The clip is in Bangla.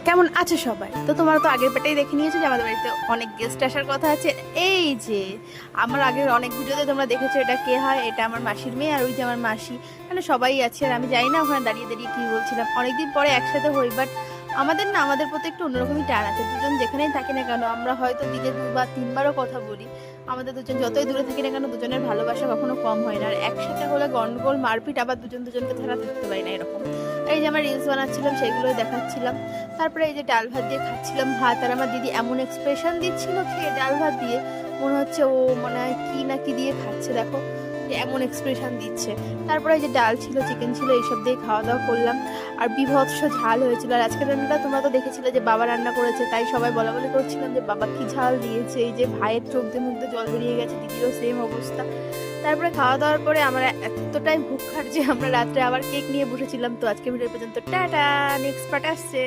কেমন আছো সবাই? তো তোমরা তো আগের পাটেই দেখে নিয়েছো যে আমাদের বাড়িতে অনেক গেস্ট আসার কথা আছে। এই যে আমার আগের অনেক ভিডিওতে তোমরা দেখেছো এটা কে হয়, এটা আমার মাসির মেয়ে, আর ওই যে আমার মাসি, মানে সবাই আছে। আর আমি জানি না ওখানে দাঁড়িয়ে দাঁড়িয়ে কি বলছিলাম, অনেকদিন পরে একসাথে হই, বাট আমাদের প্রতি একটু অন্যরকমই টান আছে। দুজন যেখানেই থাকি না কেন, আমরা হয়তো দিনে দুবার তিনবারও কথা বলি। আমাদের দুজন যতই দূরে থাকি না কেন, দুজনের ভালোবাসা কখনো কম হয় না। আর একসাথে হলে গন্ডগোল মারপিট, আবার দুজন দুজনকে ছাড়া থাকতে পারি না, এরকম। এই যে আমার রিলস বানাচ্ছিলাম, সেগুলোই দেখাচ্ছিলাম। তারপরে এই যে ডাল ভাত দিয়ে খাচ্ছিলাম ভাত, আর আমার দিদি এমন এক্সপ্রেশন দিচ্ছিল খেয়ে ডাল ভাত দিয়ে, মনে হচ্ছে ও মনে হয় কি না কি দিয়ে খাচ্ছে, দেখো যে এমন এক্সপ্রেশন দিচ্ছে। তারপরে এই যে ডাল ছিল, চিকেন ছিল, এইসব দিয়ে খাওয়া দাওয়া করলাম। আর বিভৎস ঝাল হয়েছিল। আর আজকের রান্নাটা তোমরা তো দেখেছিলে যে বাবা রান্না করেছে, তাই সবাই বলা বলি করছিলাম যে বাবা কি ঝাল দিয়েছে। এই যে ভাইয়ের চোখ দিয়ে মুখ দিয়ে জল বেরিয়ে গেছে, দিদিরও সেম অবস্থা। তারপরে খাওয়া দাওয়ার পরে আমরা এতটাই ভুক খাট যে আমরা রাত্রে আবার কেক নিয়ে বসেছিলাম। তো আজকে ভিডিও পর্যন্ত, টাটা। নেক্সট পার্ট আসছে।